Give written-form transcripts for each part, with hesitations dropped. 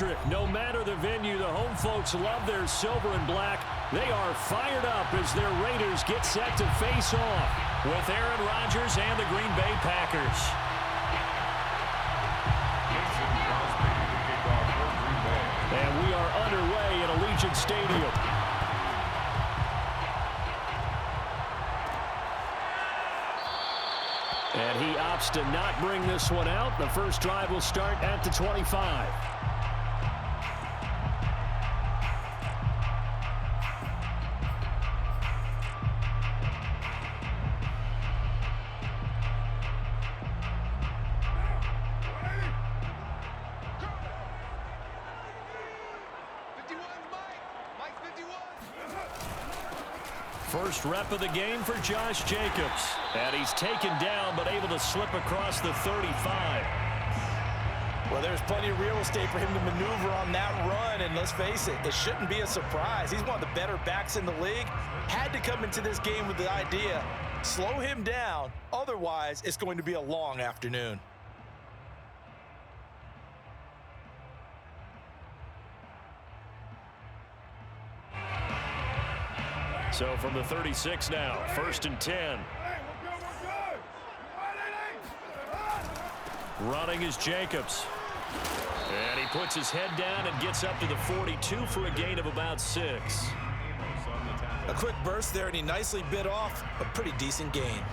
electric. No matter the venue, the home folks love their silver and black. They are fired up as their Raiders get set to face off with Aaron Rodgers and the Green Bay Packers. And we are underway at Allegiant Stadium. And he opts to not bring this one out. The first drive will start at the 25. First rep of the game for Josh Jacobs. And he's taken down, but able to slip across the 35. Well, there's plenty of real estate for him to maneuver on that run. And let's face it, it shouldn't be a surprise. He's one of the better backs in the league. Had to come into this game with the idea, slow him down. Otherwise, it's going to be a long afternoon. So from the 36 now, 1st and 10. Running is Jacobs. And he puts his head down and gets up to the 42 for a gain of about 6. A quick burst there, and he nicely bit off a pretty decent gain.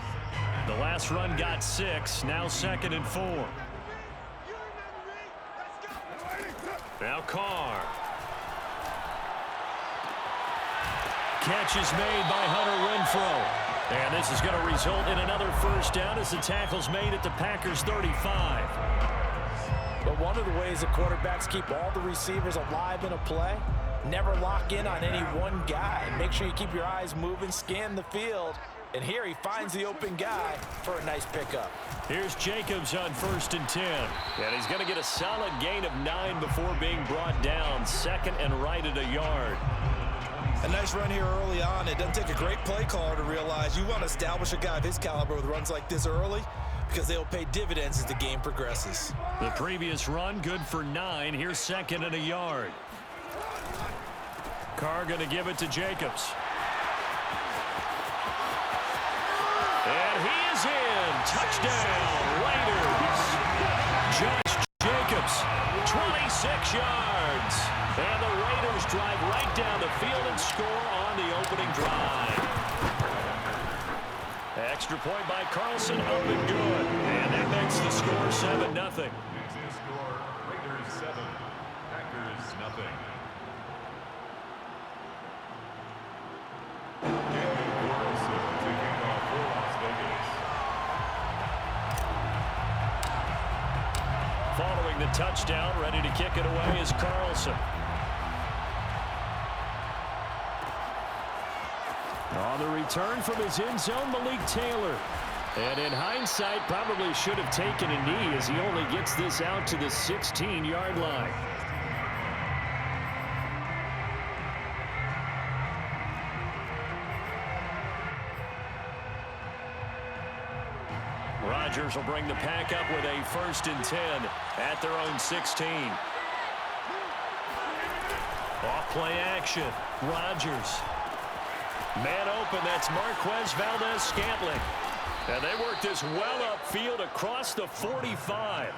The last run got 6, now 2nd and 4. Now Carr. Catch is made by Hunter Renfrow. And this is going to result in another first down as the tackle's made at the Packers' 35. But one of the ways the quarterbacks keep all the receivers alive in a play, never lock in on any one guy. Make sure you keep your eyes moving, scan the field. And here he finds the open guy for a nice pickup. Here's Jacobs on 1st and 10. And he's going to get a solid gain of 9 before being brought down. 2nd and right at a yard. A nice run here early on. It doesn't take a great play caller to realize you want to establish a guy of his caliber with runs like this early because they'll pay dividends as the game progresses. The previous run good for 9. Here's 2nd and a yard. Carr going to give it to Jacobs. And he is in. Touchdown, Raiders. Josh Jacobs, 26 yards. And the Raiders drive right down the field and score on the opening drive. Extra point by Carlson, up and good. And that makes the score 7-0. Makes the score Raiders 7, Packers 0. Following the touchdown, ready to kick it away is Carlson. On the return from his end zone, Malik Taylor. And in hindsight, probably should have taken a knee as he only gets this out to the 16-yard line. Rodgers will bring the pack up with a 1st and 10 at their own 16. Off play action. Rodgers. Man open, that's Marquez Valdez-Scantling. And they work this well upfield across the 45.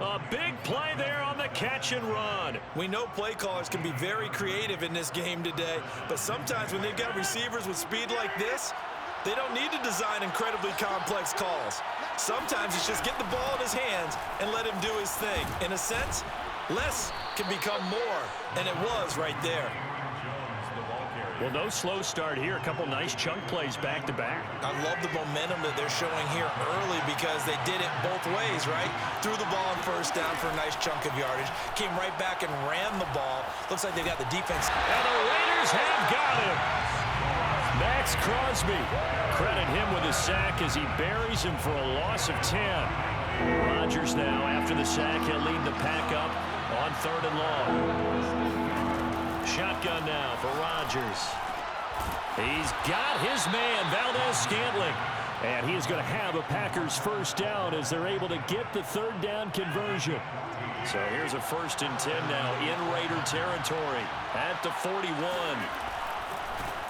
A big play there on the catch and run. We know play callers can be very creative in this game today, but sometimes when they've got receivers with speed like this, they don't need to design incredibly complex calls. Sometimes it's just get the ball in his hands and let him do his thing. In a sense, less can become more, and it was right there. Well, no slow start here. A couple nice chunk plays back-to-back. I love the momentum that they're showing here early because they did it both ways, right? Threw the ball on 1st down for a nice chunk of yardage. Came right back and ran the ball. Looks like they got the defense. And the Raiders have got him. Max Crosby. Credit him with a sack as he buries him for a loss of 10. Rodgers now, after the sack, he'll lead the pack up on 3rd and long. Shotgun now for Rodgers. He's got his man, Valdez-Scantling. And he is going to have a Packers first down as they're able to get the third down conversion. So here's a 1st and 10 now in Raider territory at the 41.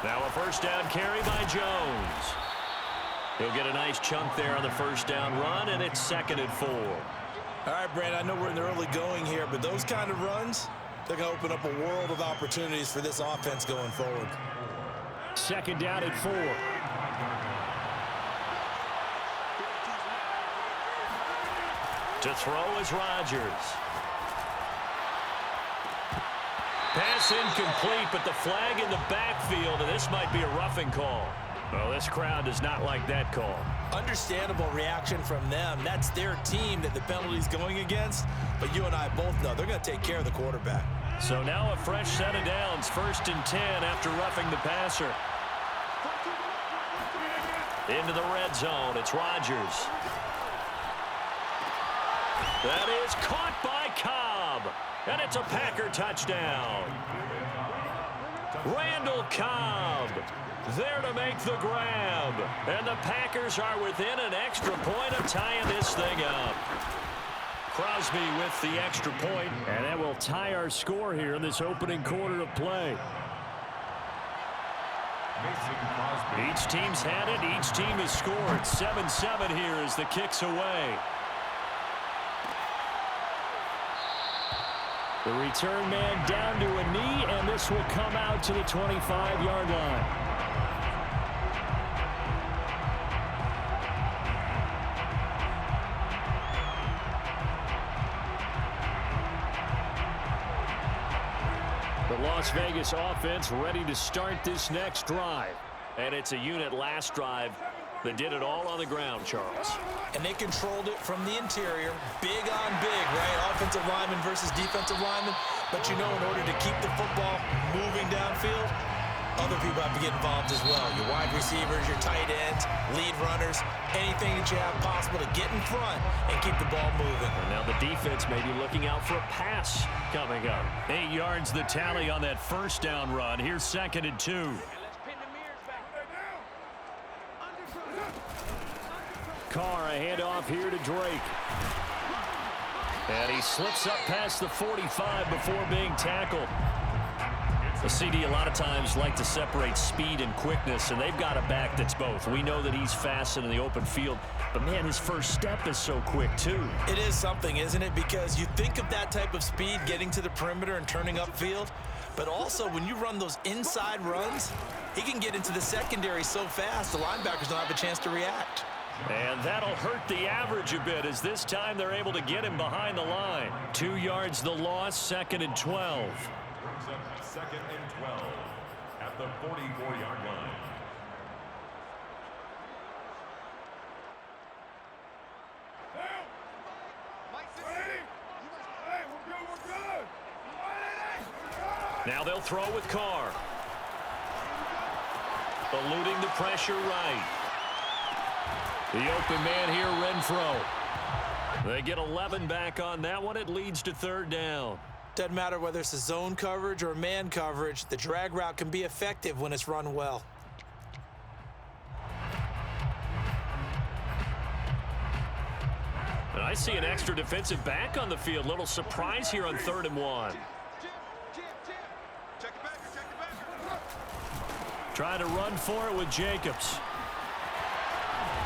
Now a first down carry by Jones. He'll get a nice chunk there on the first down run, and it's 2nd and 4. All right, Brandon, I know we're in the early going here, but those kind of runs, they're going to open up a world of opportunities for this offense going forward. 2nd down and 4. To throw is Rodgers. Pass incomplete, but the flag in the backfield, and this might be a roughing call. Well, this crowd does not like that call. Understandable reaction from them. That's their team that the penalty's going against, but you and I both know they're going to take care of the quarterback. So now a fresh set of downs, 1st and 10 after roughing the passer. Into the red zone, it's Rodgers. That is caught by Cobb. And it's a Packer touchdown. Randall Cobb there to make the grab. And the Packers are within an extra point of tying this thing up. Crosby with the extra point. And that will tie our score here in this opening quarter of play. Each team's had it. Each team has scored. 7-7 here as the kick's away. The return man down to a knee, and this will come out to the 25-yard line. The Las Vegas offense ready to start this next drive. And it's a unit last drive that did it all on the ground, Charles. And they controlled it from the interior. Big on big, right? Offensive lineman versus defensive lineman. But you know, in order to keep the football moving downfield, other people have to get involved as well. Your wide receivers, your tight ends, lead runners, anything that you have possible to get in front and keep the ball moving. And now the defense may be looking out for a pass coming up. 8 yards the tally on that first down run. Here's 2nd and 2. Carr, a handoff here to Drake. And he slips up past the 45 before being tackled. The CD a lot of times like to separate speed and quickness, and they've got a back that's both. We know that he's fast in the open field, but man, his first step is so quick too. It is something, isn't it? Because you think of that type of speed getting to the perimeter and turning upfield, but also when you run those inside runs, he can get into the secondary so fast the linebackers don't have a chance to react. And that'll hurt the average a bit as this time they're able to get him behind the line. 2 yards the loss, 2nd and 12. Brings up 2nd and 12 at the 44-yard line. Now they'll throw with Carr. Eluding the pressure right. The open man here, Renfro. They get 11 back on that one. It leads to 3rd down. Doesn't matter whether it's a zone coverage or man coverage. The drag route can be effective when it's run well. And I see an extra defensive back on the field. Little surprise here on 3rd and 1. Trying to run for it with Jacobs.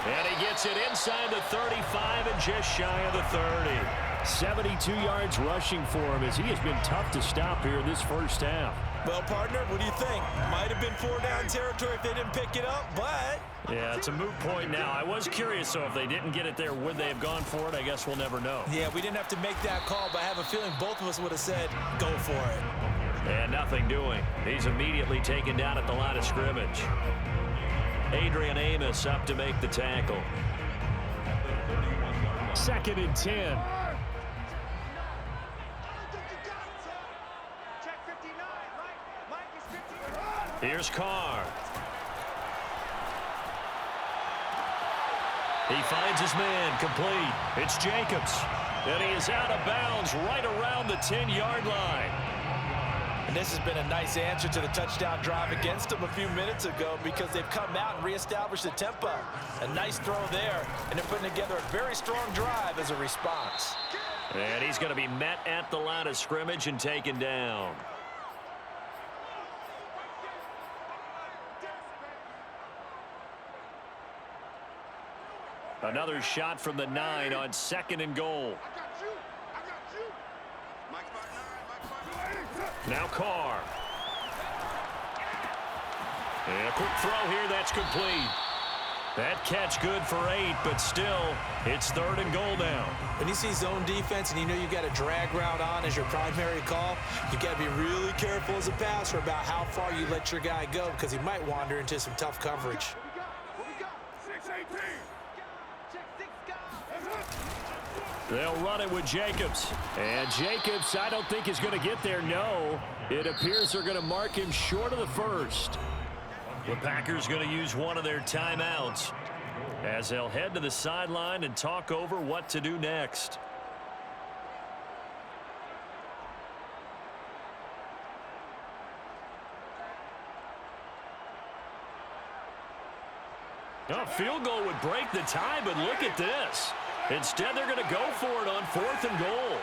And he gets it inside the 35 and just shy of the 30. 72 yards rushing for him as he has been tough to stop here in this first half. Well, partner, what do you think? Might have been 4-down territory if they didn't pick it up, but... Yeah, it's a moot point now. I was curious, so if they didn't get it there, would they have gone for it? I guess we'll never know. Yeah, we didn't have to make that call, but I have a feeling both of us would have said, go for it. And nothing doing. He's immediately taken down at the line of scrimmage. Adrian Amos up to make the tackle. 2nd and 10. Here's Carr. He finds his man complete. It's Jacobs. And he is out of bounds right around the 10-yard line. And this has been a nice answer to the touchdown drive against them a few minutes ago because they've come out and reestablished the tempo. A nice throw there, and they're putting together a very strong drive as a response. And he's going to be met at the line of scrimmage and taken down. Another shot from the 9 on 2nd and goal. Now Carr. And a quick throw here, that's complete. That catch good for 8, but still, it's 3rd and goal now. When you see zone defense and you know you've got a drag route on as your primary call, you've got to be really careful as a passer about how far you let your guy go because he might wander into some tough coverage. They'll run it with Jacobs. And Jacobs, I don't think is going to get there, no. It appears they're going to mark him short of the first. The Packers going to use one of their timeouts as they'll head to the sideline and talk over what to do next. A field goal would break the tie, but look at this. Instead, they're going to go for it on 4th and goal.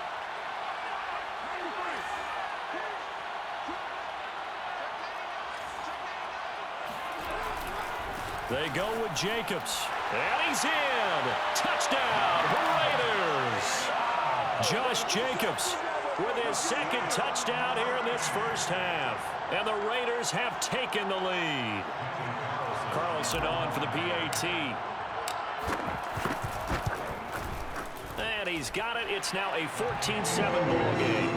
They go with Jacobs. And he's in. Touchdown, Raiders. Josh Jacobs with his 2nd touchdown here in this first half. And the Raiders have taken the lead. Carlson on for the PAT. And he's got it. It's now a 14-7 ball game.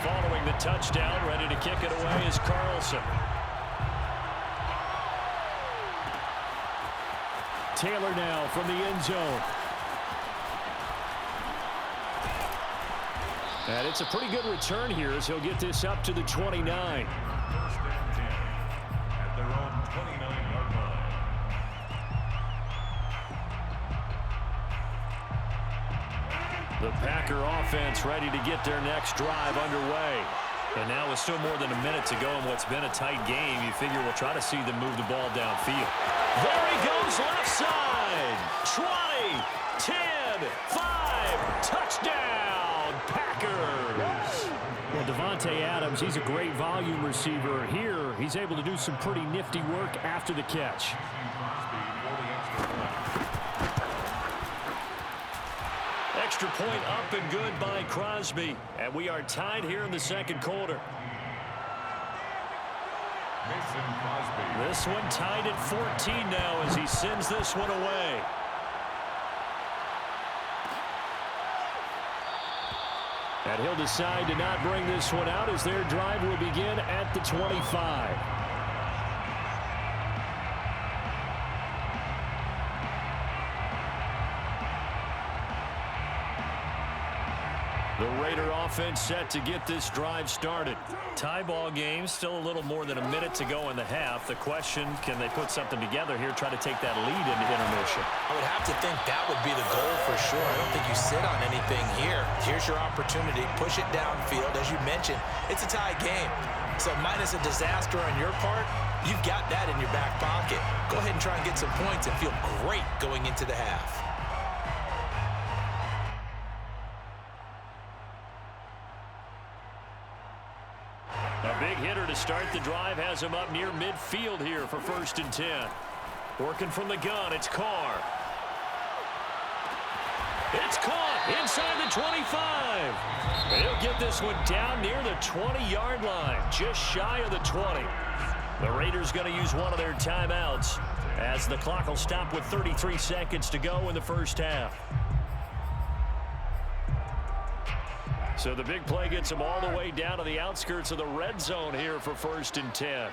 Following the touchdown, ready to kick it away is Carlson. Taylor now from the end zone. And it's a pretty good return here as he'll get this up to the 29. First and 10 at their own 29-yard line. The Packer offense ready to get their next drive underway. And now with still more than a minute to go in what's been a tight game, you figure we'll try to see them move the ball downfield. There he goes, left side. 20, 10, 5, touchdown, Packers. Well, Devontae Adams, he's a great volume receiver. Here, he's able to do some pretty nifty work after the catch. Extra point up and good by Crosby. And we are tied here in the 2nd quarter. This one tied at 14 now as he sends this one away. And he'll decide to not bring this one out as their drive will begin at the 25. The Raider offense set to get this drive started. Tie ball game, still a little more than a minute to go in the half. The question, can they put something together here, try to take that lead into intermission? I would have to think that would be the goal for sure. I don't think you sit on anything here. Here's your opportunity. Push it downfield. As you mentioned, it's a tie game. So minus a disaster on your part, you've got that in your back pocket. Go ahead and try and get some points and feel great going into the half. A big hitter to start the drive has him up near midfield here for 1st and 10. Working from the gun, it's Carr. It's caught inside the 25. And he'll get this one down near the 20-yard line, just shy of the 20. The Raiders going to use one of their timeouts as the clock will stop with 33 seconds to go in the first half. So the big play gets them all the way down to the outskirts of the red zone here for 1st and 10.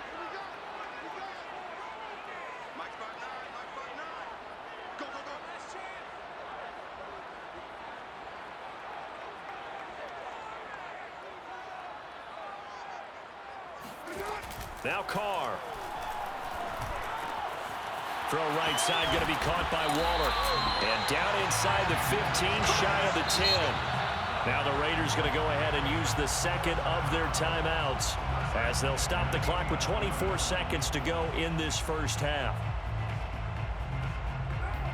Now Carr. Throw right side, going to be caught by Waller. And down inside the 15, shy of the 10. Now the Raiders going to go ahead and use the second of their timeouts as they'll stop the clock with 24 seconds to go in this first half.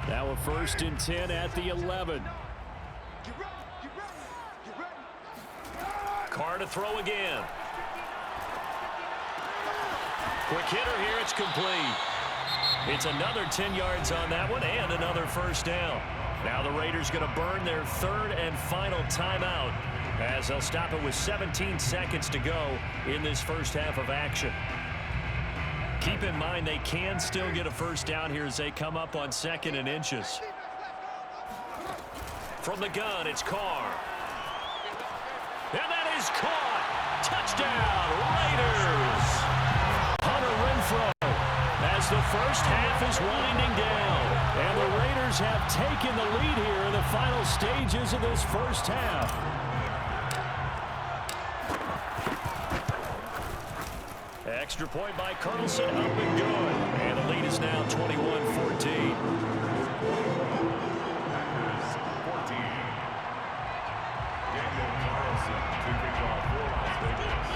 Now a 1st and 10 at the 11. Carr to throw again. Quick hitter here, it's complete. It's another 10 yards on that one and another first down. Now the Raiders going to burn their 3rd and final timeout as they'll stop it with 17 seconds to go in this first half of action. Keep in mind they can still get a first down here as they come up on 2nd and inches. From the gun, it's Carr. And that is caught. Touchdown, Raiders. Hunter Renfrow as the first half is winding down. And the Raiders have taken the lead here in the final stages of this first half. Extra point by Carlson, up and good. And the lead is now 21-14. Packers 14. Daniel Carlson to kick off for Las Vegas.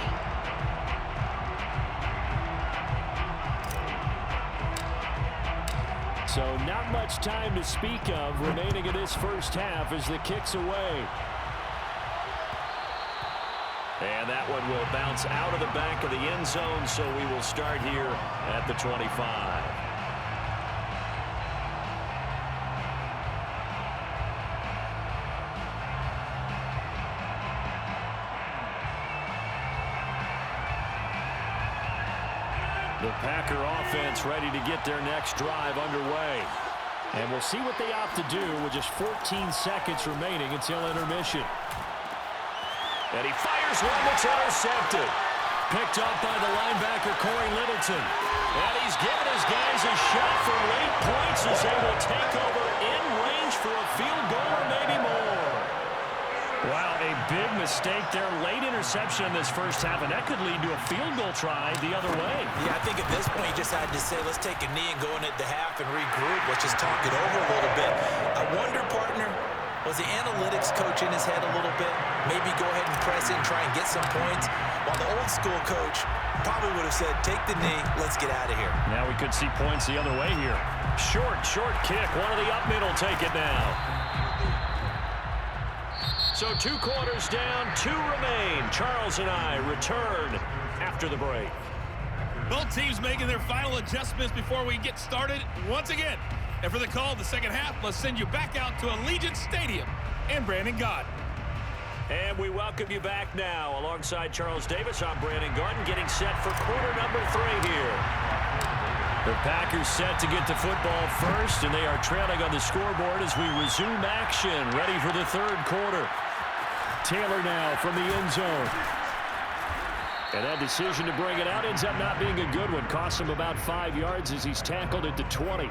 So not much time to speak of remaining in this first half as the kick's away. And that one will bounce out of the back of the end zone, so we will start here at the 25. The Packer offense ready to get their next drive underway. And we'll see what they opt to do with just 14 seconds remaining until intermission. And he fires one that's intercepted. Picked up by the linebacker, Corey Littleton. And he's giving his guys a shot for late points as they will take over in range for a field goal or maybe more. Wow, a big mistake there. Late interception in this first half, and that could lead to a field goal try the other way. Yeah, I think at this point you just had to say, let's take a knee and go in at the half and regroup. Let's just talk it over a little bit. I wonder, partner, was the analytics coach in his head a little bit? Maybe go ahead and press it and try and get some points. While the old school coach probably would have said, take the knee, let's get out of here. Now we could see points the other way here. Short kick. One of the up mid will take it now. So 2 quarters down, 2 remain. Charles and I return after the break. Both teams making their final adjustments before we get started once again. And for the call of the second half, let's send you back out to Allegiant Stadium and Brandon Gott. And we welcome you back now. Alongside Charles Davis, I'm Brandon Gott, getting set for quarter number 3 here. The Packers set to get the football first, and they are trailing on the scoreboard as we resume action, ready for the 3rd quarter. Taylor now from the end zone. And that decision to bring it out ends up not being a good one. Costs him about 5 yards as he's tackled at the 20.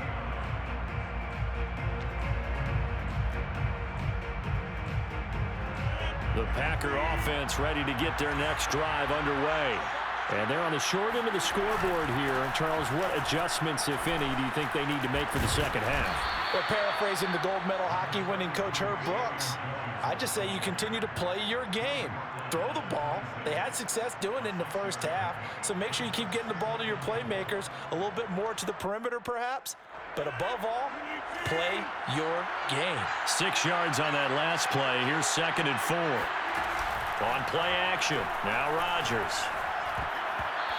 The Packer offense ready to get their next drive underway. And they're on the short end of the scoreboard here. And Charles, what adjustments, if any, do you think they need to make for the second half? Well, paraphrasing the gold medal hockey winning coach Herb Brooks, I just say you continue to play your game. Throw the ball. They had success doing it in the first half, so make sure you keep getting the ball to your playmakers, a little bit more to the perimeter perhaps, but above all, play your game. 6 yards on that last play. Here's 2nd and 4. On play action, now Rodgers.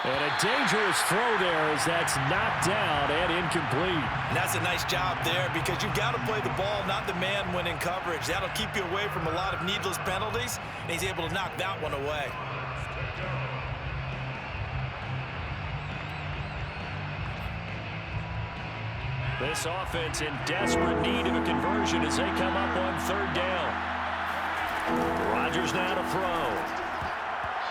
And a dangerous throw there as that's knocked down and incomplete. And that's a nice job there because you've got to play the ball, not the man when in coverage. That'll keep you away from a lot of needless penalties, and he's able to knock that one away. This offense in desperate need of a conversion as they come up on 3rd down. Rodgers now to throw.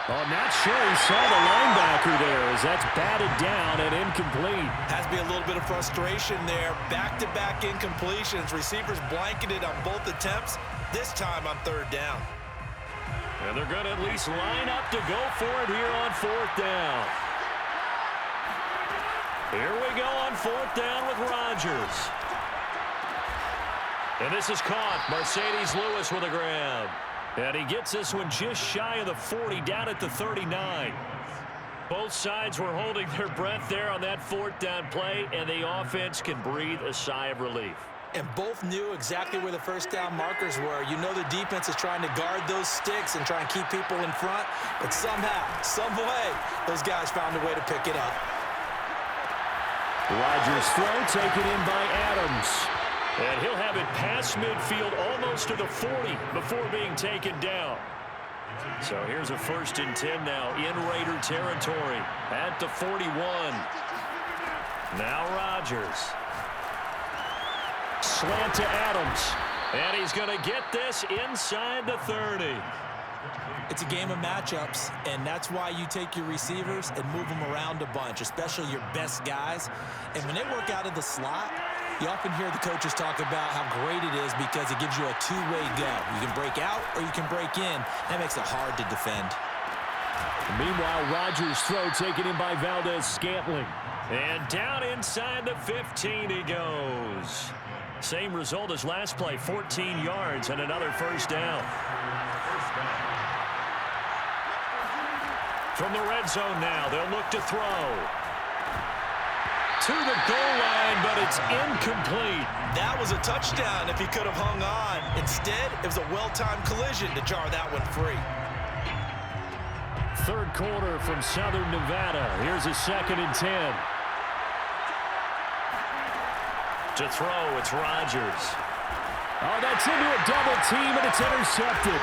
Oh, not sure he saw the linebacker there as that's batted down and incomplete. Has to be a little bit of frustration there. Back-to-back incompletions. Receivers blanketed on both attempts, this time on 3rd down. And they're going to at least line up to go for it here on 4th down. Here we go on 4th down with Rodgers. And this is caught. Mercedes Lewis with a grab. And he gets this one just shy of the 40, down at the 39. Both sides were holding their breath there on that 4th down play, and the offense can breathe a sigh of relief. And both knew exactly where the first down markers were. You know the defense is trying to guard those sticks and try and keep people in front, but somehow, some way, those guys found a way to pick it up. Rodgers' throw taken in by Adams. And he'll have it past midfield almost to the 40 before being taken down. So here's a 1st and 10 now in Raider territory at the 41. Now Rodgers. Slant to Adams. And he's going to get this inside the 30. It's a game of matchups, and that's why you take your receivers and move them around a bunch, especially your best guys. And when they work out of the slot, you often hear the coaches talk about how great it is because it gives you a two-way go. You can break out or you can break in. That makes it hard to defend. Meanwhile, Rodgers' throw taken in by Valdez-Scantling. And down inside the 15 he goes. Same result as last play, 14 yards and another 1st down. From the red zone now, they'll look to throw. To the goal line, but it's incomplete. That was a touchdown if he could have hung on. Instead, it was a well-timed collision to jar that one free. 3rd quarter from Southern Nevada. Here's a 2nd and 10. To throw, it's Rodgers. Oh, that's into a double team, and it's intercepted.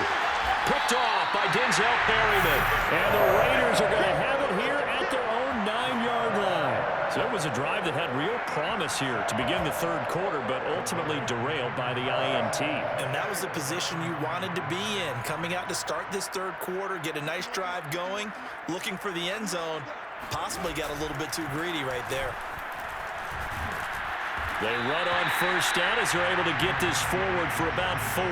Picked off by Denzel Perryman. And the Raiders are going to have it here at their own 9-yard line. So it was a drive that had real promise here to begin the 3rd quarter, but ultimately derailed by the INT. And that was the position you wanted to be in. Coming out to start this 3rd quarter, get a nice drive going, looking for the end zone. Possibly got a little bit too greedy right there. They run on 1st down as they're able to get this forward for about 4.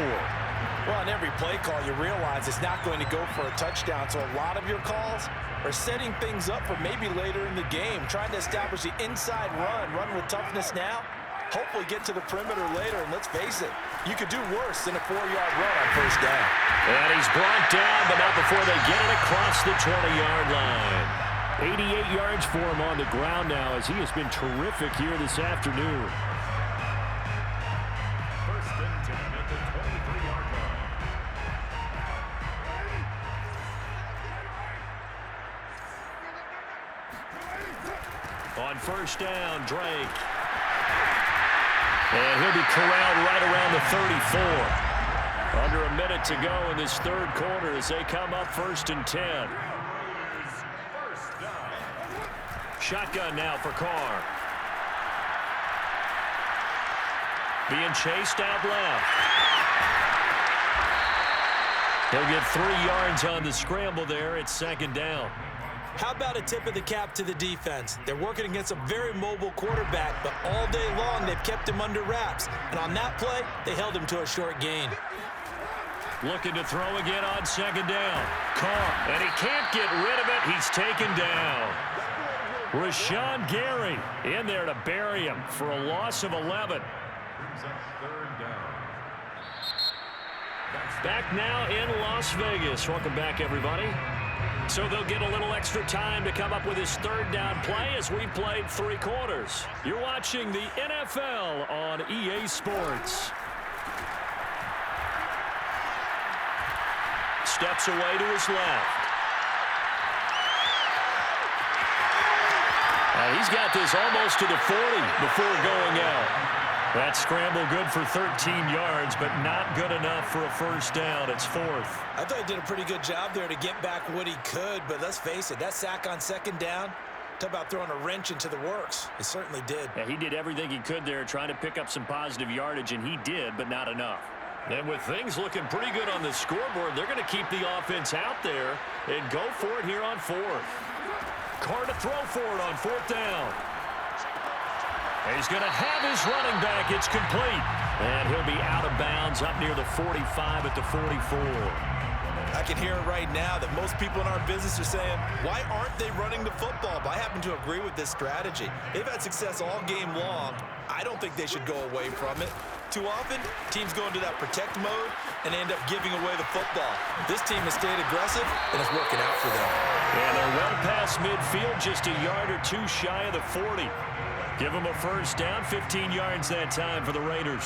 Well, on every play call, you realize it's not going to go for a touchdown, so a lot of your calls are setting things up for maybe later in the game, trying to establish the inside run with toughness now, hopefully get to the perimeter later, and let's face it, you could do worse than a 4-yard run on 1st down. And he's brought down, but not before they get it across the 20-yard line. 88 yards for him on the ground now as he has been terrific here this afternoon. 1st and 10 at the 23-yard line. On 1st down, Drake. And he'll be corralled right around the 34. Under a minute to go in this 3rd quarter as they come up 1st and 10. Shotgun now for Carr. Being chased out left. He'll get 3 yards on the scramble there. It's 2nd down. How about a tip of the cap to the defense? They're working against a very mobile quarterback, but all day long they've kept him under wraps. And on that play, they held him to a short gain. Looking to throw again on 2nd down. Carr, and he can't get rid of it. He's taken down. Rashawn Gary in there to bury him for a loss of 11. Brings up 3rd down. Back now in Las Vegas. Welcome back, everybody. So they'll get a little extra time to come up with his 3rd down play as we played 3 quarters. You're watching the NFL on EA Sports. Steps away to his left. He's got this almost to the 40 before going out. That scramble good for 13 yards, but not good enough for a 1st down. It's 4th. I thought he did a pretty good job there to get back what he could, but let's face it, that sack on 2nd down, talk about throwing a wrench into the works. It certainly did. Yeah, he did everything he could there trying to pick up some positive yardage, and he did, but not enough. And with things looking pretty good on the scoreboard, they're going to keep the offense out there and go for it here on 4th. Carr to throw for it on 4th down. He's going to have his running back. It's complete. And he'll be out of bounds up near the 45 at the 44. I can hear it right now that most people in our business are saying, why aren't they running the football? But I happen to agree with this strategy. They've had success all game long. I don't think they should go away from it. Too often, teams go into that protect mode and end up giving away the football. This team has stayed aggressive, and it's working out for them. And they're well past midfield, just a yard or two shy of the 40. Give them a first down, 15 yards that time for the Raiders.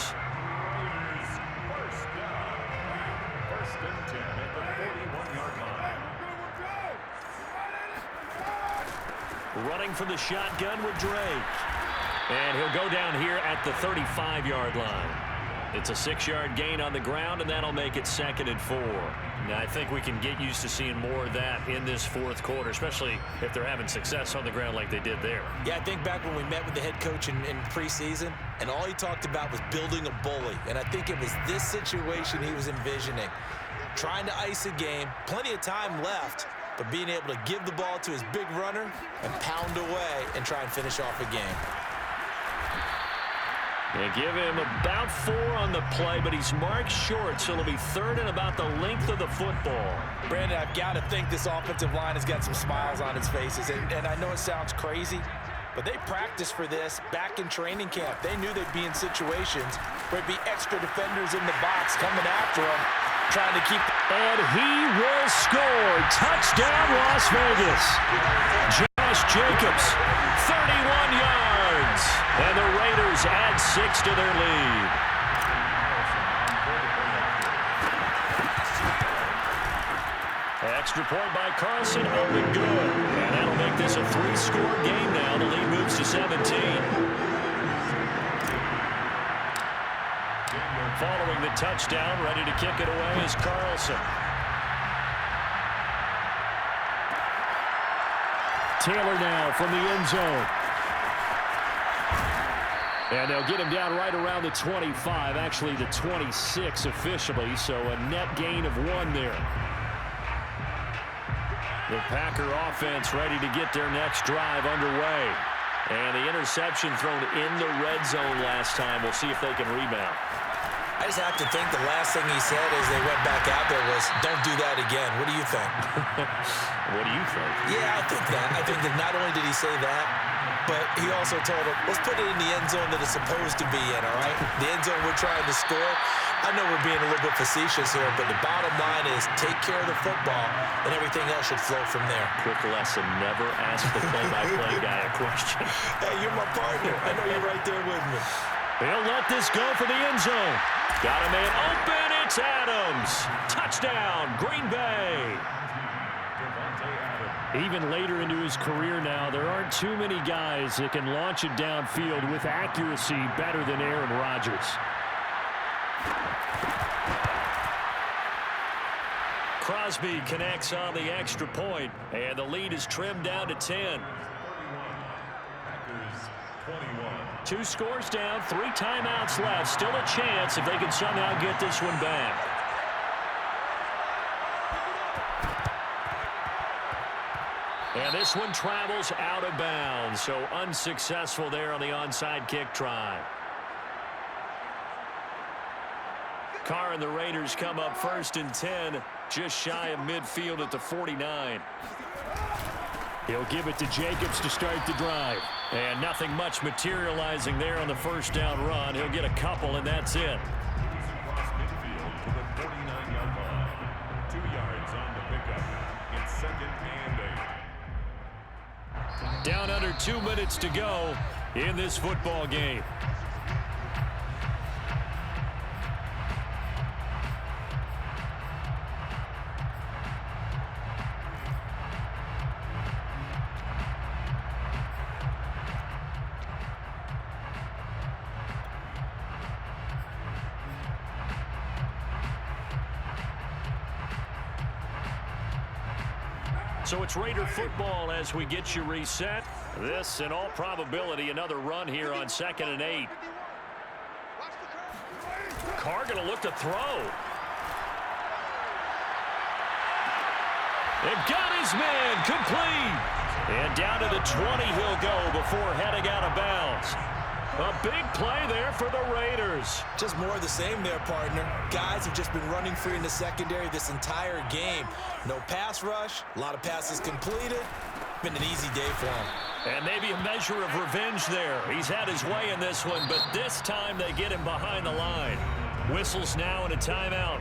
First down. First and 10 at the 41-yard line. Running from the shotgun with Drake. And he'll go down here at the 35-yard line. It's a 6-yard gain on the ground, and that'll make it 2nd and 4. Now, I think we can get used to seeing more of that in this fourth quarter, especially if they're having success on the ground like they did there. Yeah, I think back when we met with the head coach in preseason, and all he talked about was building a bully. And I think it was this situation he was envisioning. Trying to ice a game, plenty of time left, but being able to give the ball to his big runner and pound away and try and finish off a game. They give him about 4 on the play, but he's marked short, so it'll be 3rd and about the length of the football. Brandon, I've got to think this offensive line has got some smiles on its faces, and I know it sounds crazy, but they practiced for this back in training camp. They knew they'd be in situations where there'd be extra defenders in the box coming after them, trying to keep. And he will score. Touchdown, Las Vegas. Josh Jacobs, 31 yards. And the Raiders add 6 to their lead. Extra point by Carlson, up and good. And that'll make this a 3-score game now. The lead moves to 17. Following the touchdown, ready to kick it away is Carlson. Taylor now from the end zone. And they'll get him down right around the 25, actually the 26 officially, so a net gain of 1 there. The Packer offense ready to get their next drive underway. And the interception thrown in the red zone last time. We'll see if they can rebound. I just have to think the last thing he said as they went back out there was, don't do that again. What do you think? What do you think? Yeah, I think that. I think that not only did he say that, but he also told him, let's put it in the end zone that it's supposed to be in, all right? The end zone we're trying to score. I know we're being a little bit facetious here, but the bottom line is take care of the football, and everything else should flow from there. Quick lesson, never ask the play-by-play guy a question. Hey, you're my partner. I know you're right there with me. They'll let this go for the end zone. Got a man open. It's Adams. Touchdown, Green Bay. Even later into his career now, there aren't too many guys that can launch it downfield with accuracy better than Aaron Rodgers. Crosby connects on the extra point, and the lead is trimmed down to 10. Packers 21. 2 scores down, 3 timeouts left. Still a chance if they can somehow get this one back. And this one travels out of bounds, so unsuccessful there on the onside kick try. Carr and the Raiders come up 1st and 10, just shy of midfield at the 49. He'll give it to Jacobs to start the drive. And nothing much materializing there on the first down run. He'll get a couple, and that's it. Across midfield to the 49-yard line. 2 yards on the pickup. It's 2nd and 8. Down under 2 minutes to go in this football game. So it's Raider football as we get you reset. This, in all probability, another run here on 2nd and 8. Carr going to look to throw. They've got his man complete. And down to the 20 he'll go before heading out of bounds. A big play there for the Raiders. Just more of the same there, partner. Guys have just been running free in the secondary this entire game. No pass rush, a lot of passes completed. Been an easy day for him. And maybe a measure of revenge there. He's had his way in this one, but this time they get him behind the line. Whistles now and a timeout.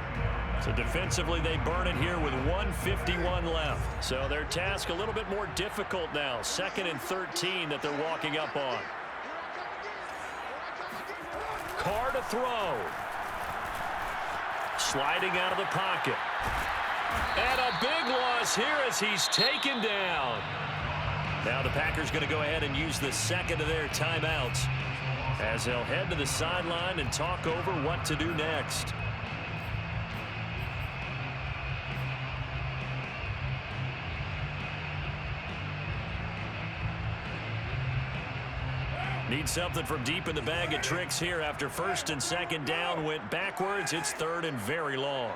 So defensively, they burn it here with 1:51 left. So their task a little bit more difficult now. 2nd and 13 that they're walking up on. Carr to throw. Sliding out of the pocket. And a big loss here as he's taken down. Now the Packers going to go ahead and use the second of their timeouts as they'll head to the sideline and talk over what to do next. Need something from deep in the bag of tricks here after 1st and 2nd down went backwards. It's 3rd and very long.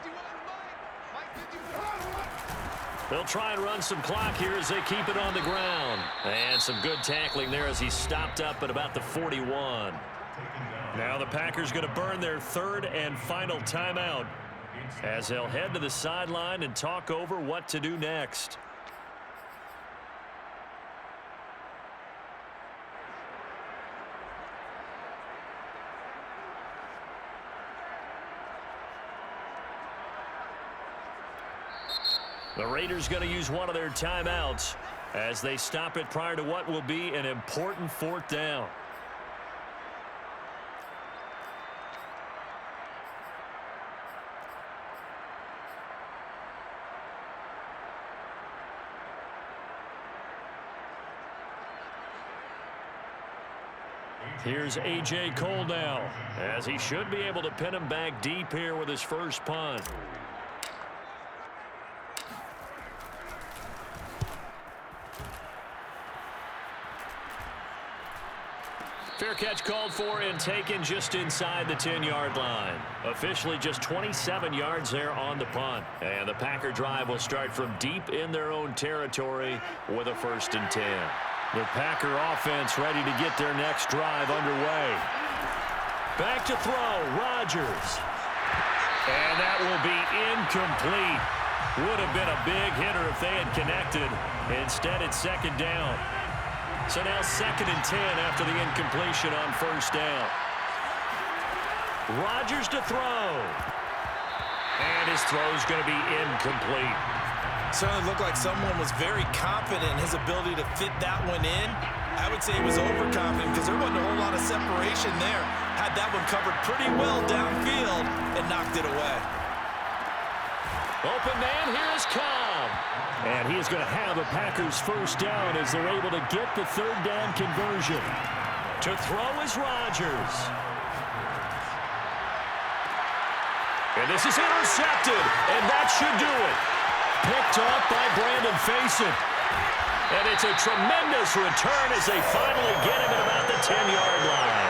They'll try and run some clock here as they keep it on the ground. And some good tackling there as he stopped up at about the 41. Now the Packers going to burn their 3rd and final timeout as they'll head to the sideline and talk over what to do next. The Raiders going to use one of their timeouts as they stop it prior to what will be an important 4th down. Here's A.J. Cole now as he should be able to pin him back deep here with his first punt. Fair catch called for and taken just inside the 10-yard line. Officially just 27 yards there on the punt. And the Packer drive will start from deep in their own territory with a 1st and 10. The Packer offense ready to get their next drive underway. Back to throw, Rodgers. And that will be incomplete. Would have been a big hitter if they had connected. Instead, it's 2nd down. So now 2nd and 10 after the incompletion on 1st down. Rodgers to throw. And his throw's going to be incomplete. Certainly looked like someone was very confident in his ability to fit that one in. I would say he was overconfident because there wasn't a whole lot of separation there. Had that one covered pretty well downfield and knocked it away. Open man, here's Cobb. And he is going to have a Packers 1st down as they're able to get the 3rd down conversion. To throw is Rodgers. And this is intercepted, and that should do it. Picked off by Brandon Faison. And it's a tremendous return as they finally get him at about the 10-yard line.